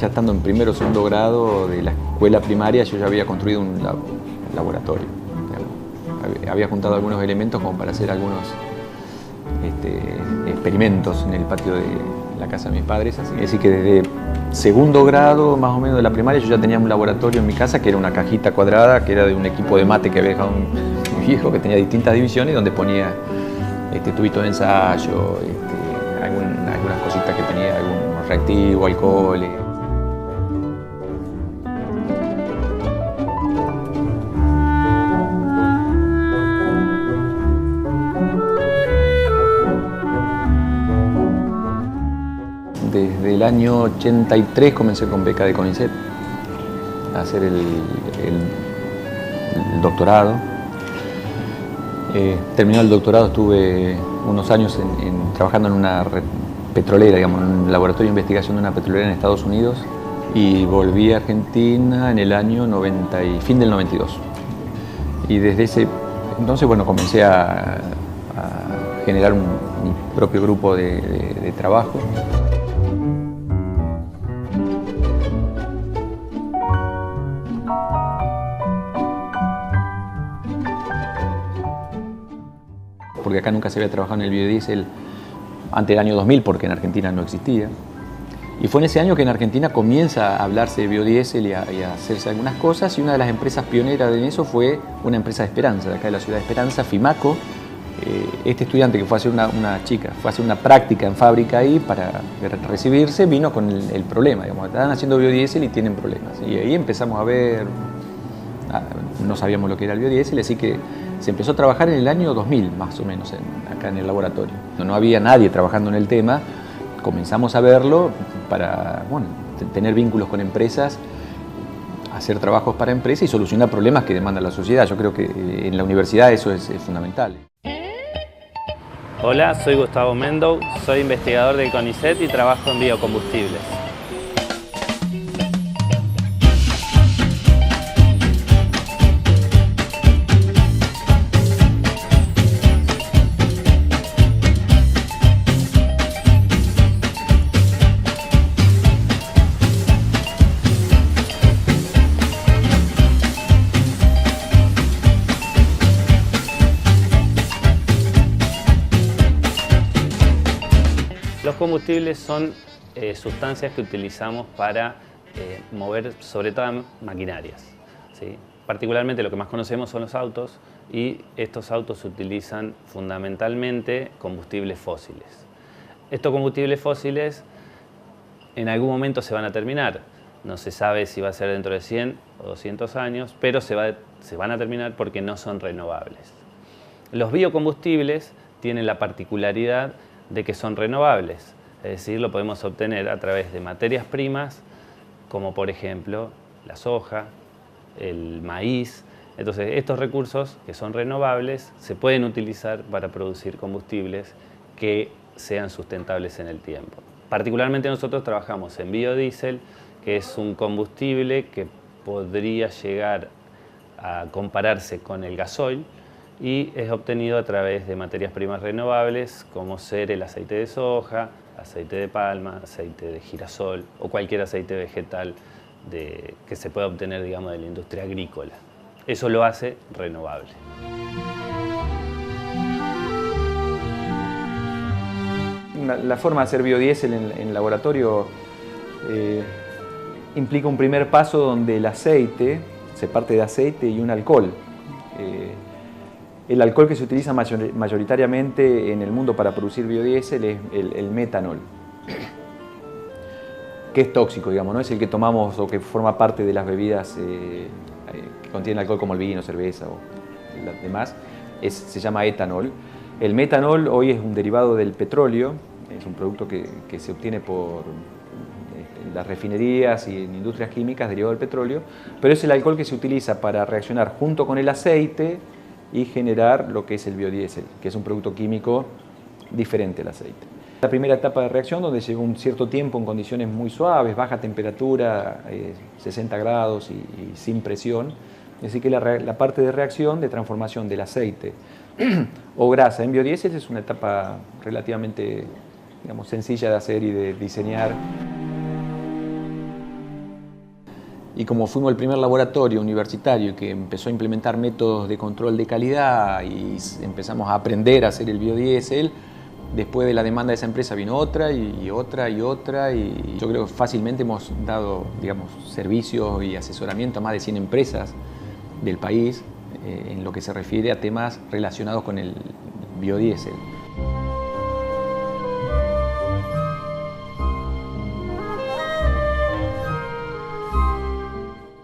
ya estando en primero o segundo grado de la escuela primaria, yo ya había construido un laboratorio. Digamos. Había juntado algunos elementos como para hacer algunos experimentos en el patio de la casa de mis padres. Así que desde segundo grado, más o menos de la primaria, yo ya tenía un laboratorio en mi casa que era una cajita cuadrada, que era de un equipo de mate que había dejado mi viejo, que tenía distintas divisiones, donde ponía tubitos de ensayo, algunas cositas que tenía, algunos reactivos, alcohol. Desde el año 83 comencé con beca de CONICET a hacer el doctorado. Terminado el doctorado, estuve unos años trabajando en una petrolera, digamos, en un laboratorio de investigación de una petrolera en Estados Unidos, y volví a Argentina en el año fin del 92. Y desde ese entonces, bueno, comencé a generar mi propio grupo de trabajo. Porque acá nunca se había trabajado en el biodiesel antes del año 2000, porque en Argentina no existía. Y fue en ese año que en Argentina comienza a hablarse de biodiesel y a hacerse algunas cosas, y una de las empresas pioneras en eso fue una empresa de Esperanza, de acá de la ciudad de Esperanza, Fimaco. Este estudiante que fue a hacer fue a hacer una práctica en fábrica ahí para recibirse, vino con el problema, digamos, estaban haciendo biodiesel y tienen problemas. Y ahí empezamos a ver, no sabíamos lo que era el biodiesel, así que se empezó a trabajar en el año 2000, más o menos, acá en el laboratorio. No había nadie trabajando en el tema, comenzamos a verlo para, bueno, tener vínculos con empresas, hacer trabajos para empresas y solucionar problemas que demanda la sociedad. Yo creo que en la universidad eso es fundamental. Hola, soy Gustavo Mendou, soy investigador del CONICET y trabajo en biocombustibles. Los combustibles son sustancias que utilizamos para mover sobre todo maquinarias, ¿sí? Particularmente lo que más conocemos son los autos, y estos autos utilizan fundamentalmente combustibles fósiles. Estos combustibles fósiles en algún momento se van a terminar. No se sabe si va a ser dentro de 100 o 200 años, pero se van a terminar porque no son renovables. Los biocombustibles tienen la particularidad de que son renovables, es decir, lo podemos obtener a través de materias primas, como por ejemplo la soja, el maíz. Entonces, estos recursos que son renovables se pueden utilizar para producir combustibles que sean sustentables en el tiempo. Particularmente nosotros trabajamos en biodiesel, que es un combustible que podría llegar a compararse con el gasoil, y es obtenido a través de materias primas renovables como ser el aceite de soja, aceite de palma, aceite de girasol o cualquier aceite vegetal que se pueda obtener, digamos, de la industria agrícola. Eso lo hace renovable. La forma de hacer biodiesel en laboratorio implica un primer paso donde el aceite, se parte de aceite y un alcohol. El alcohol que se utiliza mayoritariamente en el mundo para producir biodiesel es el metanol, que es tóxico, digamos, no es el que tomamos o que forma parte de las bebidas que contienen alcohol, como el vino, cerveza o las demás. Se llama etanol. El metanol hoy es un derivado del petróleo, es un producto que se obtiene por las refinerías y en industrias químicas derivado del petróleo, pero es el alcohol que se utiliza para reaccionar junto con el aceite y generar lo que es el biodiesel, que es un producto químico diferente al aceite. La primera etapa de reacción, donde lleva un cierto tiempo en condiciones muy suaves, baja temperatura, 60 grados y sin presión. Así que la parte de reacción de transformación del aceite o grasa en biodiesel es una etapa relativamente, digamos, sencilla de hacer y de diseñar. Y como fuimos el primer laboratorio universitario que empezó a implementar métodos de control de calidad y empezamos a aprender a hacer el biodiesel, después de la demanda de esa empresa vino otra y otra y otra, y yo creo que fácilmente hemos dado, digamos, servicios y asesoramiento a más de 100 empresas del país en lo que se refiere a temas relacionados con el biodiesel.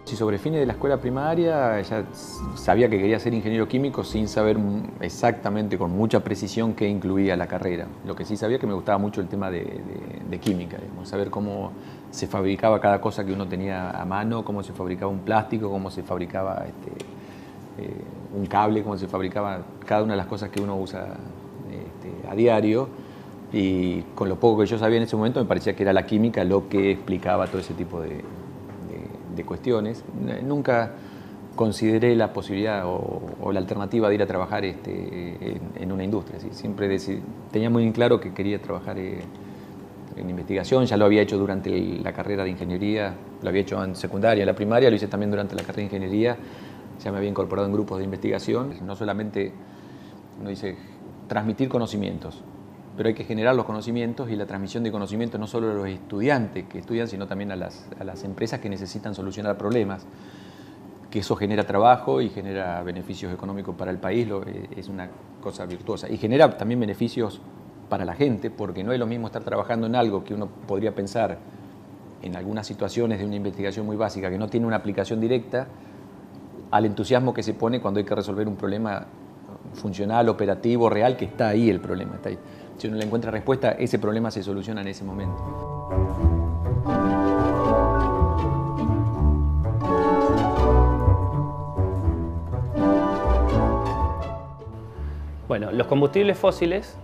Y sobre fines de la escuela primaria ya sabía que quería ser ingeniero químico sin saber exactamente con mucha precisión qué incluía la carrera. Lo que sí sabía que me gustaba mucho el tema de química, digamos, saber cómo se fabricaba cada cosa que uno tenía a mano, cómo se fabricaba un plástico, cómo se fabricaba un cable, cómo se fabricaba cada una de las cosas que uno usa a diario. Y con lo poco que yo sabía en ese momento me parecía que era la química lo que explicaba todo ese tipo de cuestiones. Nunca consideré la posibilidad o la alternativa de ir a trabajar en una industria. ¿Sí? Siempre tenía muy claro que quería trabajar en investigación. Ya lo había hecho durante la carrera de ingeniería, lo había hecho en secundaria, en la primaria, lo hice también durante la carrera de ingeniería. Ya me había incorporado en grupos de investigación. No solamente, uno dice, transmitir conocimientos, pero hay que generar los conocimientos, y la transmisión de conocimientos no solo a los estudiantes que estudian, sino también a las empresas que necesitan solucionar problemas, que eso genera trabajo y genera beneficios económicos para el país, es una cosa virtuosa. Y genera también beneficios para la gente, porque no es lo mismo estar trabajando en algo que uno podría pensar en algunas situaciones de una investigación muy básica que no tiene una aplicación directa, al entusiasmo que se pone cuando hay que resolver un problema funcional, operativo, real, que está ahí el problema, está ahí. Si uno le encuentra respuesta, ese problema se soluciona en ese momento. Bueno, los combustibles fósiles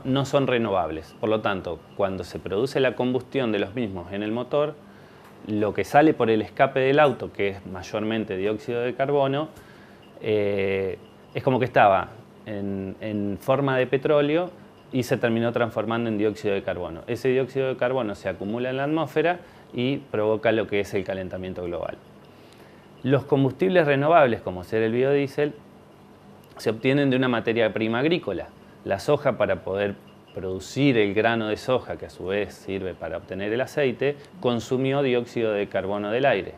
no son renovables. Por lo tanto, cuando se produce la combustión de los mismos en el motor, lo que sale por el escape del auto, que es mayormente dióxido de carbono, es como que estaba en forma de petróleo y se terminó transformando en dióxido de carbono. Ese dióxido de carbono se acumula en la atmósfera y provoca lo que es el calentamiento global. Los combustibles renovables, como ser el biodiesel, se obtienen de una materia prima agrícola. La soja, para poder producir el grano de soja, que a su vez sirve para obtener el aceite, consumió dióxido de carbono del aire.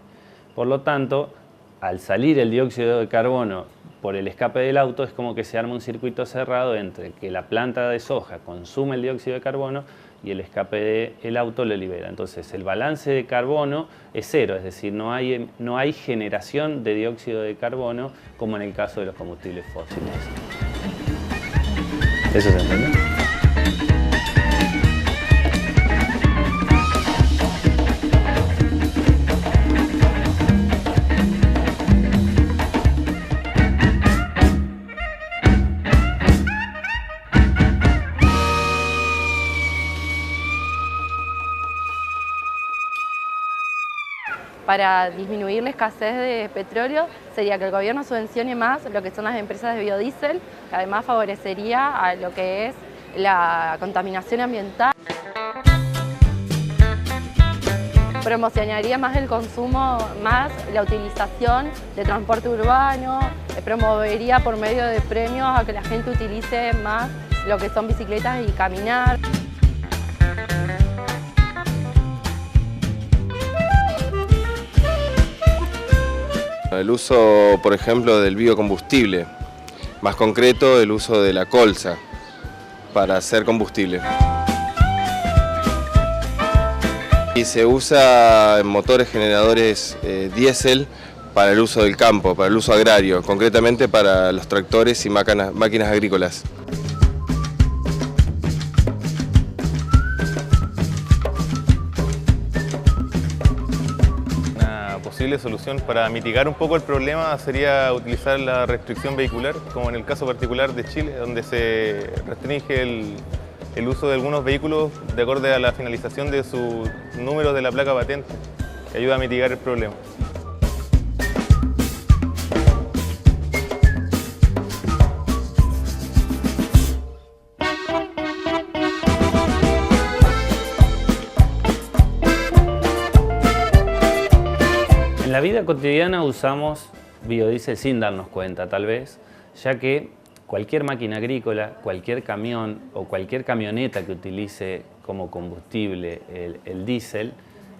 Por lo tanto, al salir el dióxido de carbono por el escape del auto, es como que se arma un circuito cerrado entre que la planta de soja consume el dióxido de carbono y el escape del auto lo libera. Entonces, el balance de carbono es cero, es decir, no hay generación de dióxido de carbono como en el caso de los combustibles fósiles. ¿Eso se entiende? Para disminuir la escasez de petróleo sería que el gobierno subvencione más lo que son las empresas de biodiesel, que además favorecería a lo que es la contaminación ambiental. Promocionaría más el consumo, más la utilización de transporte urbano, promovería por medio de premios a que la gente utilice más lo que son bicicletas y caminar. El uso, por ejemplo, del biocombustible, más concreto el uso de la colza para hacer combustible. Y se usa en motores generadores diésel para el uso del campo, para el uso agrario, concretamente para los tractores y máquinas agrícolas. Posible solución para mitigar un poco el problema sería utilizar la restricción vehicular, como en el caso particular de Chile, donde se restringe el uso de algunos vehículos de acuerdo a la finalización de su número de la placa patente, que ayuda a mitigar el problema. la vida cotidiana usamos biodiesel sin darnos cuenta, tal vez, ya que cualquier máquina agrícola, cualquier camión o cualquier camioneta que utilice como combustible el diésel,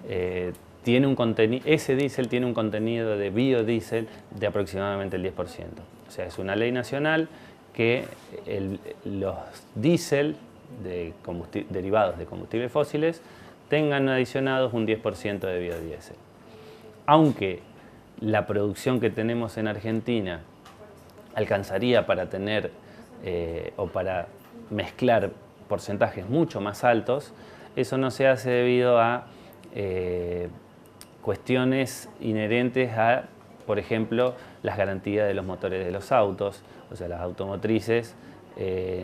ese diésel tiene un contenido de biodiesel de aproximadamente el 10%. O sea, es una ley nacional que los diésel derivados de combustibles fósiles tengan adicionados un 10% de biodiesel. Aunque la producción que tenemos en Argentina alcanzaría para tener o para mezclar porcentajes mucho más altos, eso no se hace debido a cuestiones inherentes a, por ejemplo, las garantías de los motores de los autos. O sea, las automotrices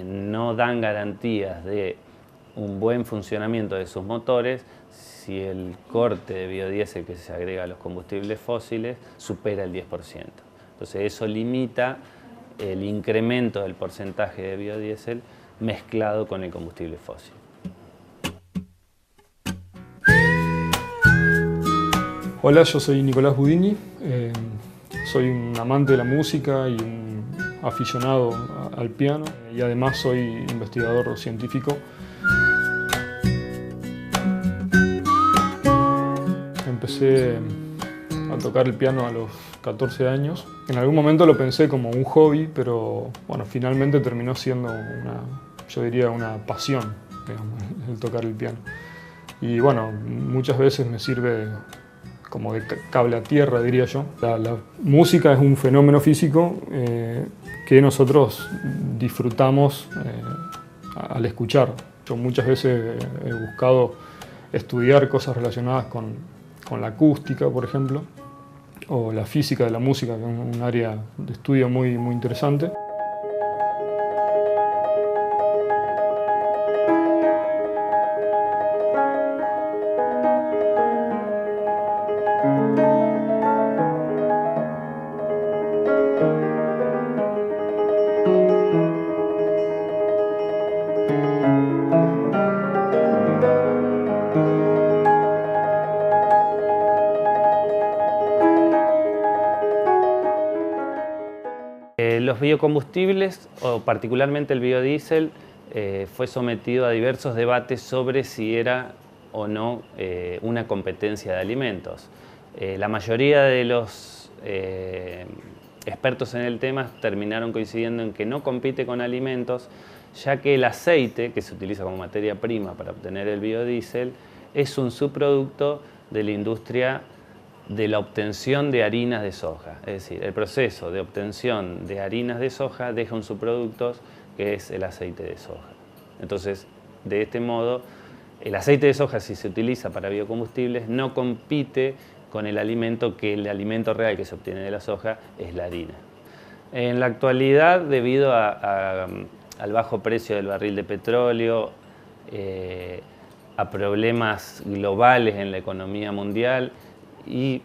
no dan garantías de un buen funcionamiento de sus motores si el corte de biodiesel que se agrega a los combustibles fósiles supera el 10%. Entonces eso limita el incremento del porcentaje de biodiesel mezclado con el combustible fósil. Hola, yo soy Nicolás Budini, soy un amante de la música y un aficionado al piano y además soy investigador científico. Empecé a tocar el piano a los 14 años. En algún momento lo pensé como un hobby, pero bueno, finalmente terminó siendo yo diría una pasión, digamos, el tocar el piano. Y bueno, muchas veces me sirve como de cable a tierra, diría yo. La música es un fenómeno físico que nosotros disfrutamos al escuchar. Yo muchas veces he buscado estudiar cosas relacionadas con la acústica, por ejemplo, o la física de la música, que es un área de estudio muy interesante. Los biocombustibles, o particularmente el biodiesel, fue sometido a diversos debates sobre si era o no una competencia de alimentos. La mayoría de los expertos en el tema terminaron coincidiendo en que no compite con alimentos, ya que el aceite, que se utiliza como materia prima para obtener el biodiesel, es un subproducto de la industria de la obtención de harinas de soja. Es decir, el proceso de obtención de harinas de soja deja un subproducto que es el aceite de soja. Entonces, de este modo, el aceite de soja, si se utiliza para biocombustibles, no compite con el alimento real que se obtiene de la soja es la harina. En la actualidad, debido al bajo precio del barril de petróleo, a problemas globales en la economía mundial, y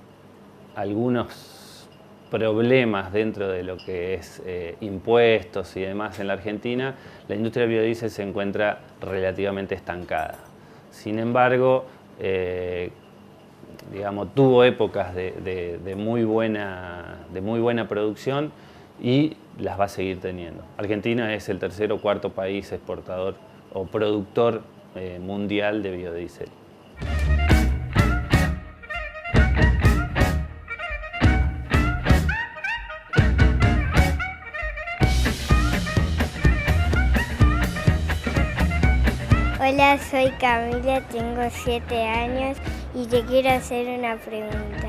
algunos problemas dentro de lo que es impuestos y demás en la Argentina, la industria del biodiesel se encuentra relativamente estancada. Sin embargo, digamos, tuvo épocas de muy buena producción y las va a seguir teniendo. Argentina es el tercer o cuarto país exportador o productor mundial de biodiesel. Hola, soy Camila, tengo 7 años y te quiero hacer una pregunta.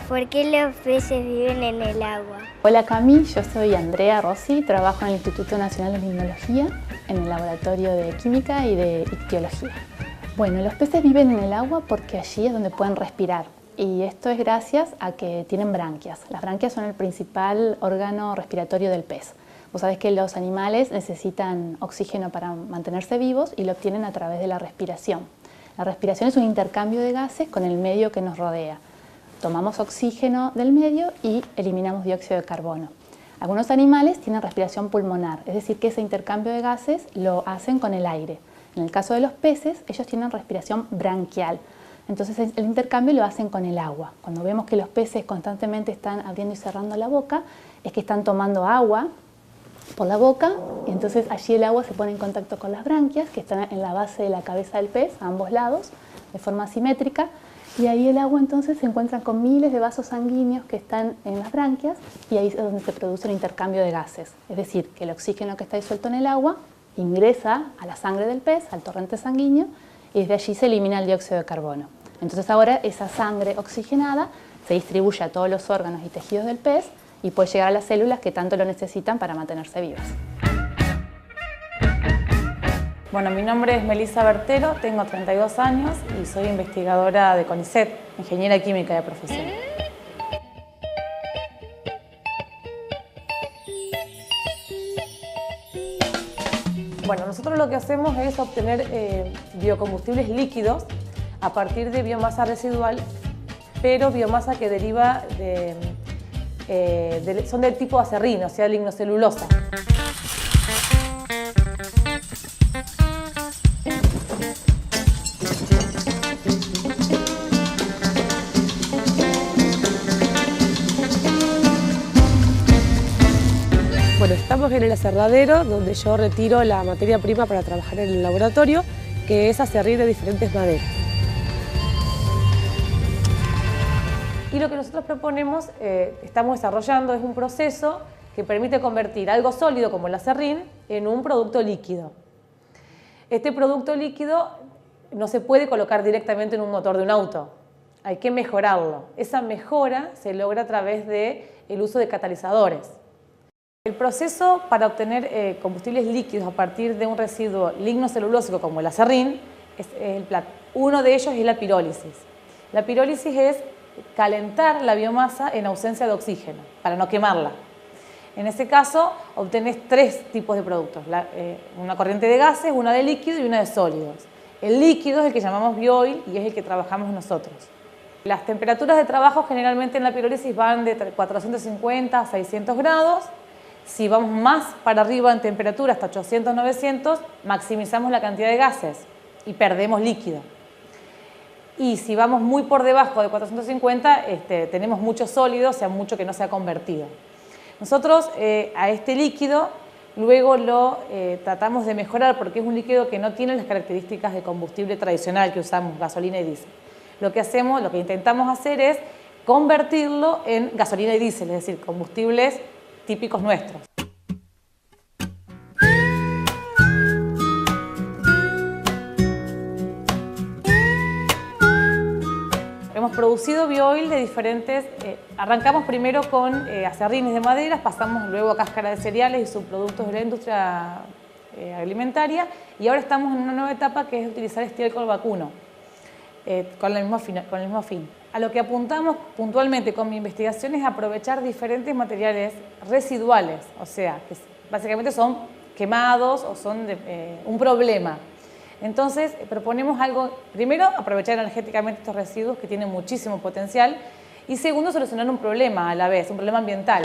¿Por qué los peces viven en el agua? Hola Cami, yo soy Andrea Rossi, trabajo en el Instituto Nacional de Limnología, en el Laboratorio de Química y de Ictiología. Bueno, los peces viven en el agua porque allí es donde pueden respirar y esto es gracias a que tienen branquias. Las branquias son el principal órgano respiratorio del pez. Vos sabés que los animales necesitan oxígeno para mantenerse vivos y lo obtienen a través de la respiración. La respiración es un intercambio de gases con el medio que nos rodea. Tomamos oxígeno del medio y eliminamos dióxido de carbono. Algunos animales tienen respiración pulmonar, es decir, que ese intercambio de gases lo hacen con el aire. En el caso de los peces, ellos tienen respiración branquial. Entonces el intercambio lo hacen con el agua. Cuando vemos que los peces constantemente están abriendo y cerrando la boca, es que están tomando agua por la boca, y entonces allí el agua se pone en contacto con las branquias, que están en la base de la cabeza del pez, a ambos lados, de forma simétrica, y ahí el agua entonces se encuentra con miles de vasos sanguíneos que están en las branquias, y ahí es donde se produce el intercambio de gases. Es decir, que el oxígeno que está disuelto en el agua ingresa a la sangre del pez, al torrente sanguíneo, y desde allí se elimina el dióxido de carbono. Entonces ahora esa sangre oxigenada se distribuye a todos los órganos y tejidos del pez y puede llegar a las células que tanto lo necesitan para mantenerse vivas. Bueno, mi nombre es Melissa Bertero, tengo 32 años y soy investigadora de CONICET, ingeniera química de profesión. Bueno, nosotros lo que hacemos es obtener biocombustibles líquidos a partir de biomasa residual, pero biomasa que deriva son del tipo acerrín, o sea, lignocelulosa. Bueno, estamos en el aserradero donde yo retiro la materia prima para trabajar en el laboratorio, que es aserrín de diferentes maderas. Y lo que nosotros proponemos, estamos desarrollando, es un proceso que permite convertir algo sólido como el aserrín en un producto líquido. Este producto líquido no se puede colocar directamente en un motor de un auto, hay que mejorarlo. Esa mejora se logra a través del uso de catalizadores. El proceso para obtener combustibles líquidos a partir de un residuo lignocelulósico como el aserrín, uno de ellos es la pirólisis. La pirólisis es calentar la biomasa en ausencia de oxígeno, para no quemarla. En ese caso, obtenés tres tipos de productos, una corriente de gases, una de líquido y una de sólidos. El líquido es el que llamamos bioil y es el que trabajamos nosotros. Las temperaturas de trabajo generalmente en la pirólisis van de 450 a 600 grados. Si vamos más para arriba en temperatura, hasta 800, 900, maximizamos la cantidad de gases y perdemos líquido. Y si vamos muy por debajo de 450, tenemos mucho sólido, o sea, mucho que no se ha convertido. Nosotros a este líquido luego lo tratamos de mejorar porque es un líquido que no tiene las características de combustible tradicional que usamos, gasolina y diésel. Lo que intentamos hacer es convertirlo en gasolina y diésel, es decir, combustibles típicos nuestros. Hemos producido bioil de diferentes, arrancamos primero con aserrines de maderas, pasamos luego a cáscara de cereales y subproductos de la industria alimentaria y ahora estamos en una nueva etapa que es utilizar estiércol vacuno con el mismo fin. A lo que apuntamos puntualmente con mi investigación es aprovechar diferentes materiales residuales, o sea, que básicamente son quemados o son un problema. Entonces, proponemos algo, primero, aprovechar energéticamente estos residuos que tienen muchísimo potencial y segundo, solucionar un problema a la vez, un problema ambiental.